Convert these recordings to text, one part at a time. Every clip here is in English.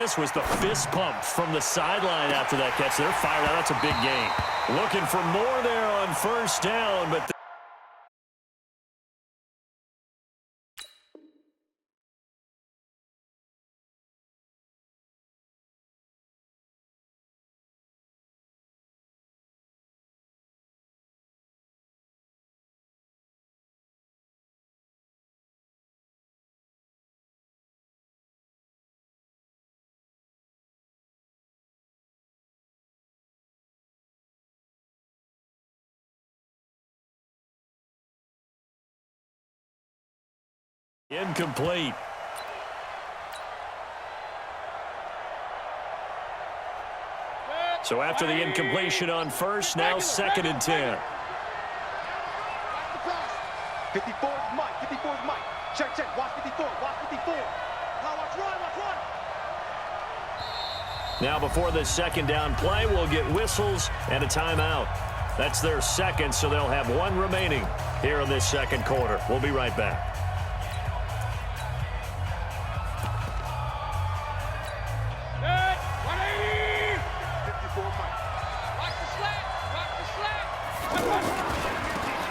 This was the fist pump from the sideline after that catch. They're fired out. That's a big gain. Looking for more there on first down, but incomplete. So after the incompletion on first, now 2nd and 10. 54 is Mike. 54 is Mike. Check, check. Watch 54. Watch 54. Now watch run. Watch run. Now before the second down play, we'll get whistles and a timeout. That's their second, so they'll have one remaining here in this second quarter. We'll be right back.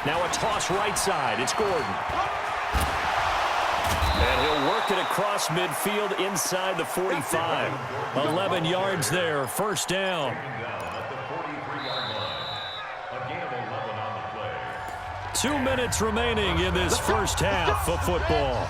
Now a toss right side. It's Gordon. And he'll work it across midfield inside the 45. 11 yards there. First down. 2 minutes remaining in this first half of football.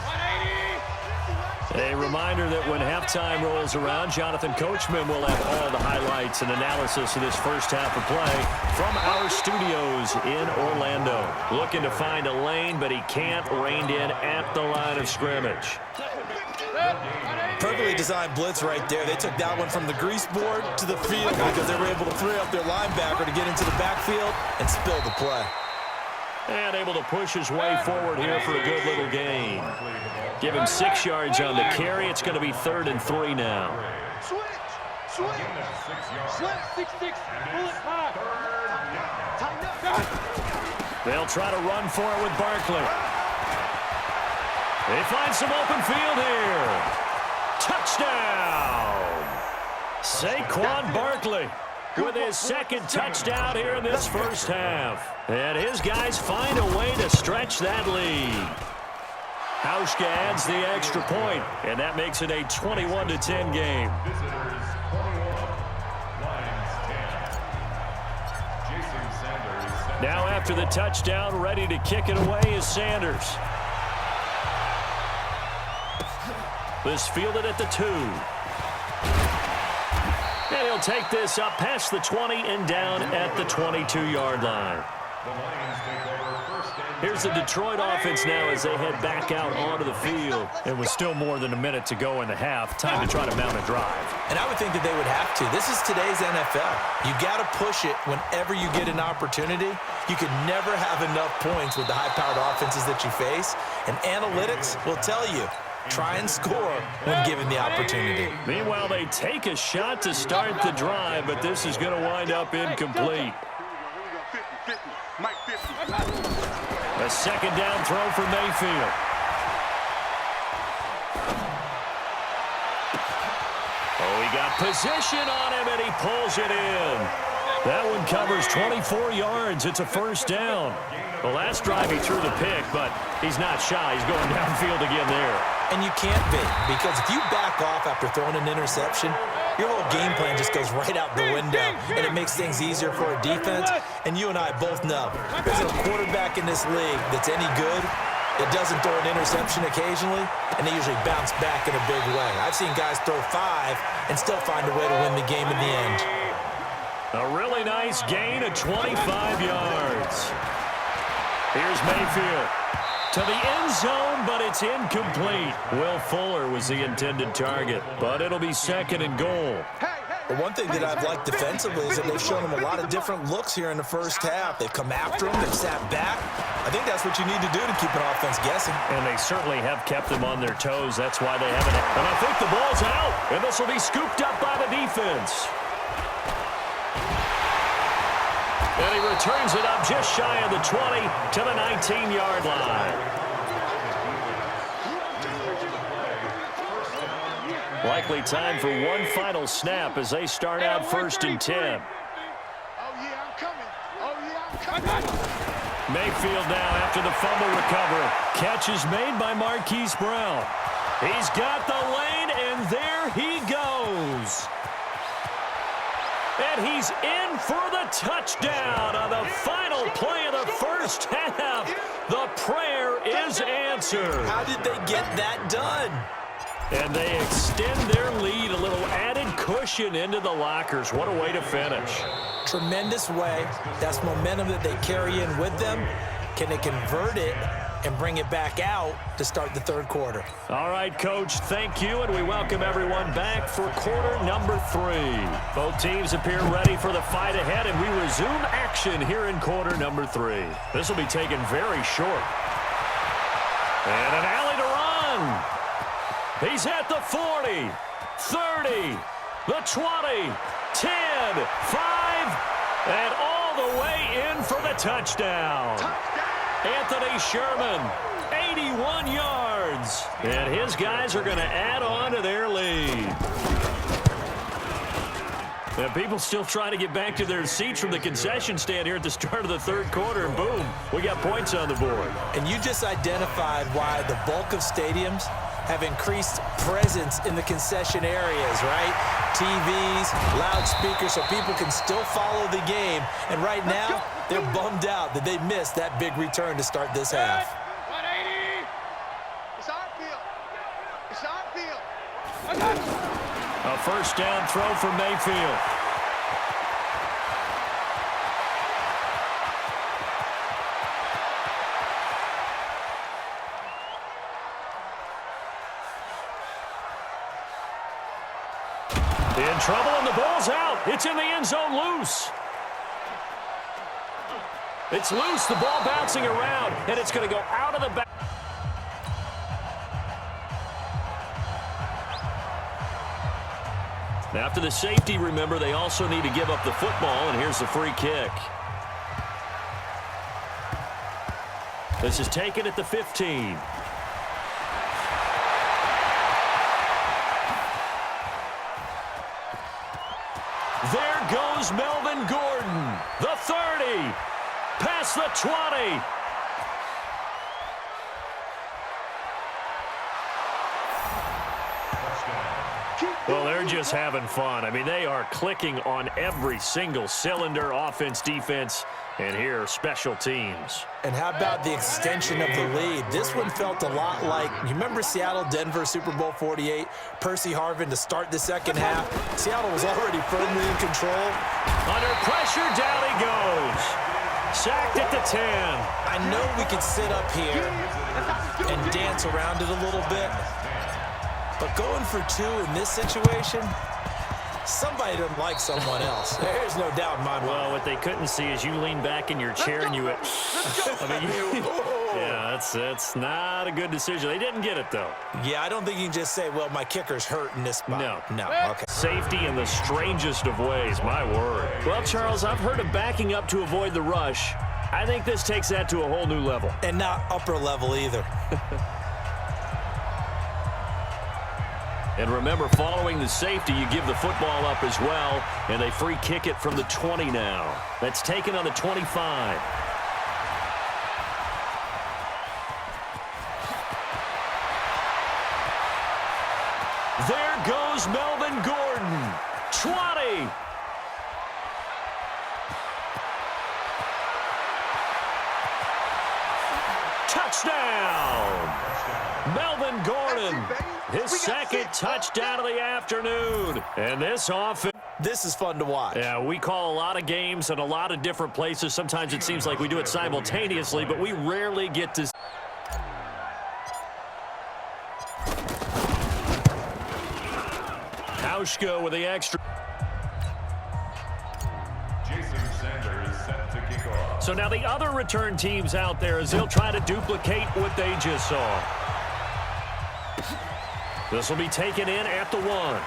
A reminder that when halftime rolls around, Jonathan Coachman will have all the highlights and analysis of this first half of play from our studios in Orlando. Looking to find a lane, but he can't. Reined in at the line of scrimmage. Perfectly designed blitz right there. They took that one from the grease board to the field because they were able to free up their linebacker to get into the backfield and spill the play. And able to push his way forward here for a good little gain. Give him 6 yards on the carry. It's going to be 3rd and 3 now. Switch. Switch. Switch. 6-6. Bullet 5. Tighten up. They'll try to run for it with Barkley. They find some open field here. Touchdown! Saquon Barkley with his second touchdown here in this first half. And his guys find a way to stretch that lead. Hauschka adds the extra point, and that makes it a 21-10 game. Now after the touchdown, ready to kick it away is Sanders. This fielded at the 2. And he'll take this up past the 20 and down at the 22-yard line. Here's the Detroit offense now as they head back out onto the field. It was still more than a minute to go in the half. Time to try to mount a drive. And I would think that they would have to. This is today's NFL. You got to push it whenever you get an opportunity. You can never have enough points with the high-powered offenses that you face. And analytics will tell you, try and score when given the opportunity. Meanwhile, they take a shot to start the drive, but this is going to wind up incomplete. A second down throw for Mayfield. Oh, he got position on him, and he pulls it in. That one covers 24 yards. It's a first down. The last drive he threw the pick, but he's not shy. He's going downfield again there. And you can't be, because if you back off after throwing an interception, your whole game plan just goes right out the window, and it makes things easier for a defense. And you and I both know there's a quarterback in this league that's any good that doesn't throw an interception occasionally, and they usually bounce back in a big way. I've seen guys throw 5 and still find a way to win the game in the end. A really nice gain of 25 yards. Here's Mayfield to the end zone, but it's incomplete. Will Fuller was the intended target, but it'll be 2nd and goal. But one thing that I've liked defensively is that they've shown him a lot of different looks here in the first half. They've come after him. They've sat back. I think that's what you need to do to keep an offense guessing. And they certainly have kept them on their toes. That's why they haven't. And I think the ball's out, and this will be scooped up by the defense. And he returns it up just shy of the 20 to the 19-yard line. Likely time for one final snap as they start out 1st and 10. Oh, yeah, I'm coming. Oh, yeah, I'm coming. Mayfield now after the fumble recovery. Catch is made by Marquise Brown. He's got the lane, and there he goes. And he's in for the touchdown on the final play of the first half. The prayer is answered. How did they get that done? And they extend their lead, a little added cushion into the lockers. What a way to finish. Tremendous way. That's momentum that they carry in with them. Can they convert it and bring it back out to start the third quarter? All right, Coach, thank you, and we welcome everyone back for quarter number 3. Both teams appear ready for the fight ahead, and we resume action here in quarter number 3. This will be taken very short. And an alley to run. He's at the 40, 30, the 20, 10, 5, and all the way in for the touchdown. Anthony Sherman, 81 yards. And his guys are going to add on to their lead. And people still trying to get back to their seats from the concession stand here at the start of the third quarter, and boom, we got points on the board. And you just identified why the bulk of stadiums have increased presence in the concession areas, right? TVs, loudspeakers, so people can still follow the game. And right now, they're bummed out that they missed that big return to start this half. 180. It's our field. It's our field. A first down throw for Mayfield. In trouble, and the ball's out. It's in the end zone loose. It's loose, the ball bouncing around, and it's going to go out of the back. After the safety, remember, they also need to give up the football, and here's the free kick. This is taken at the 15. There goes Melvin Gordon. The 30. Past the 20. Well, they're just having fun. I mean, they are clicking on every single cylinder, offense, defense, and here, special teams. And how about the extension of the lead? This one felt a lot like, you remember Seattle, Denver, Super Bowl 48, Percy Harvin to start the second half. Seattle was already firmly in control. Under pressure, down he goes. Sacked at the 10. I know we could sit up here and dance around it a little bit, but going for 2 in this situation, somebody doesn't like someone else. There's no doubt in my mind. Well, what they couldn't see is you lean back in your chair and you went, I mean, yeah, that's not a good decision. They didn't get it, though. Yeah, I don't think you can just say, well, my kicker's hurt in this spot. No, okay. Safety in the strangest of ways, my word. Well, Charles, I've heard of backing up to avoid the rush. I think this takes that to a whole new level. And not upper level either. And remember, following the safety, you give the football up as well, and they free kick it from the 20 now. That's taken on the 25. There goes Melvin Gordon. 20. Touchdown. Melvin Gordon. His second touchdown of the afternoon. And this offense. This is fun to watch. Yeah, we call a lot of games in a lot of different places. Sometimes it seems like we do it simultaneously, but we rarely get to. Hauschka with the extra. So now the other return teams out there as they'll try to duplicate what they just saw. This will be taken in at the 1.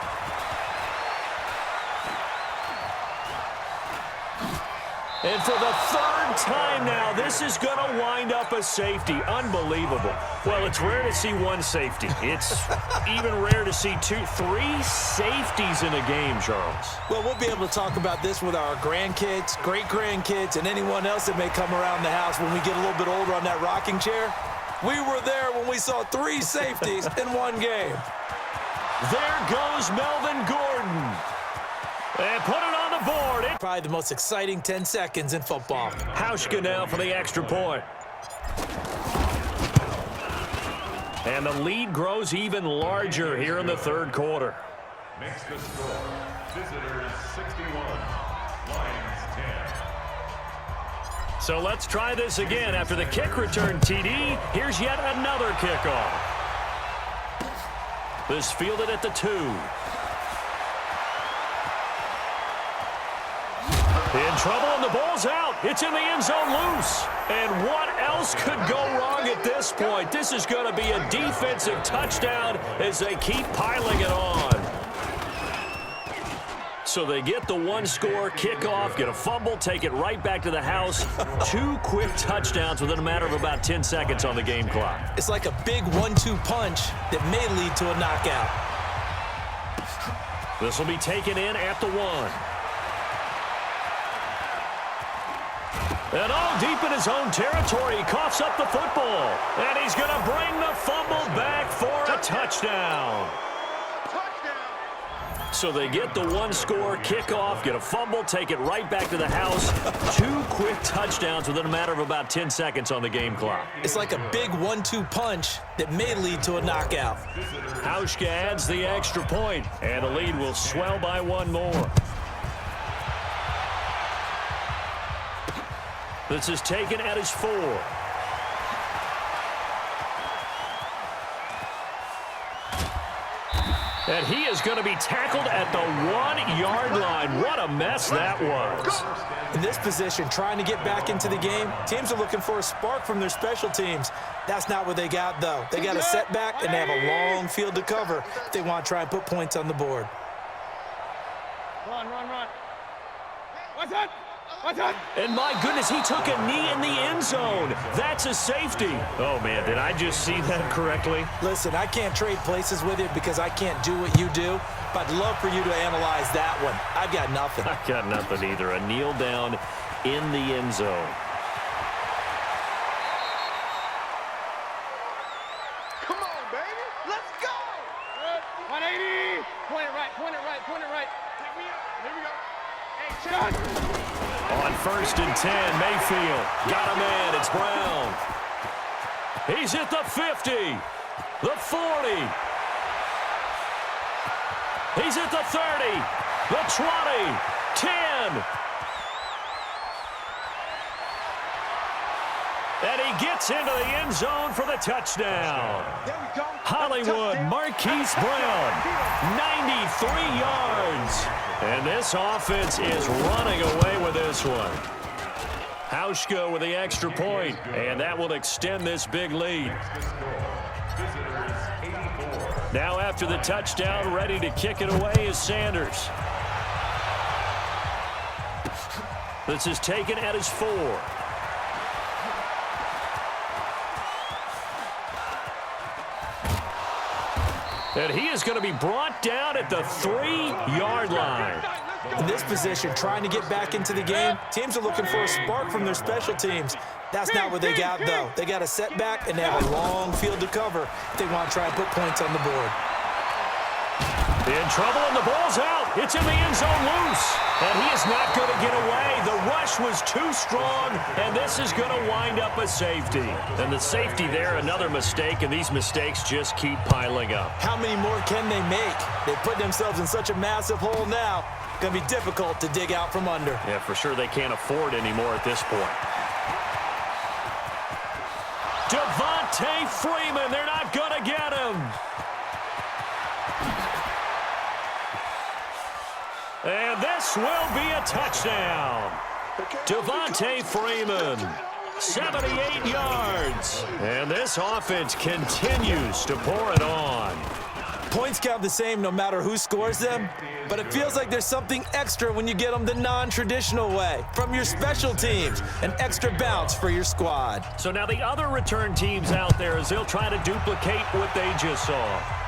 And for the third time now, this is going to wind up a safety. Unbelievable. Well, it's rare to see one safety. It's even rare to see three safeties in a game, Charles. Well, we'll be able to talk about this with our grandkids, great-grandkids, and anyone else that may come around the house when we get a little bit older on that rocking chair. We were there when we saw three safeties in one game. There goes Melvin Gordon. And put it on the board. Probably the most exciting 10 seconds in football. Hauschka now for the extra point. And the lead grows even larger here in the third quarter. Makes the score. Visitors 61, Lions 10. So let's try this again. After the kick return TD, here's yet another kickoff. This fielded at the 2. In trouble, and the ball's out. It's in the end zone loose. And what else could go wrong at this point? This is going to be a defensive touchdown as they keep piling it on. So they get the one-score kickoff, get a fumble, take it right back to the house. 2 quick touchdowns within a matter of about 10 seconds on the game clock. It's like a big 1-2 punch that may lead to a knockout. This will be taken in at the 1. And all deep in his own territory, he coughs up the football. And he's going to bring the fumble back for a touchdown. So they get the one-score kickoff, get a fumble, take it right back to the house. 2 quick touchdowns within a matter of about 10 seconds on the game clock. It's like a big 1-2 punch that may lead to a knockout. Hauschka adds the extra point, and the lead will swell by 1 more. This is taken at his 4. And he is going to be tackled at the 1-yard line. What a mess that was. In this position, trying to get back into the game, teams are looking for a spark from their special teams. That's not what they got, though. They got a setback, and they have a long field to cover if they want to try and put points on the board. Run. What's that? And my goodness, he took a knee in the end zone. That's a safety. Oh, man, did I just see that correctly? Listen, I can't trade places with you because I can't do what you do, but I'd love for you to analyze that one. I've got nothing. I got nothing either. A kneel down in the end zone. Come on, baby. Let's go. 180. Point it right. Take me up. Here we go. Hey, shot. On 1st and 10, Mayfield got a man. It's Brown. He's at the 50, the 40. He's at the 30, the 20, 10. And he gets into the end zone for the touchdown. There we go. Hollywood Marquise Brown, 93 yards. And this offense is running away with this one. Hauschka with the extra point, and that will extend this big lead. Now after the touchdown, ready to kick it away is Sanders. This is taken at his 4. And he is going to be brought down at the 3-yard line. In this position, trying to get back into the game, teams are looking for a spark from their special teams. That's not what they got, though. They got a setback, and they have a long field to cover if they want to try and put points on the board. In trouble, and the ball's out. It's in the end zone loose. And he is not going to get away. The rush was too strong, and this is going to wind up a safety. And the safety there, another mistake, and these mistakes just keep piling up. How many more can they make? They put themselves in such a massive hole now. Going to be difficult to dig out from under. Yeah, for sure they can't afford anymore at this point. Devontae Freeman, they're not going to get him. And this will be a touchdown. Devontae Freeman, 78 yards. And this offense continues to pour it on. Points count the same no matter who scores them, but it feels like there's something extra when you get them the non-traditional way. From your special teams, an extra bounce for your squad. So now the other return teams out there as they'll try to duplicate what they just saw.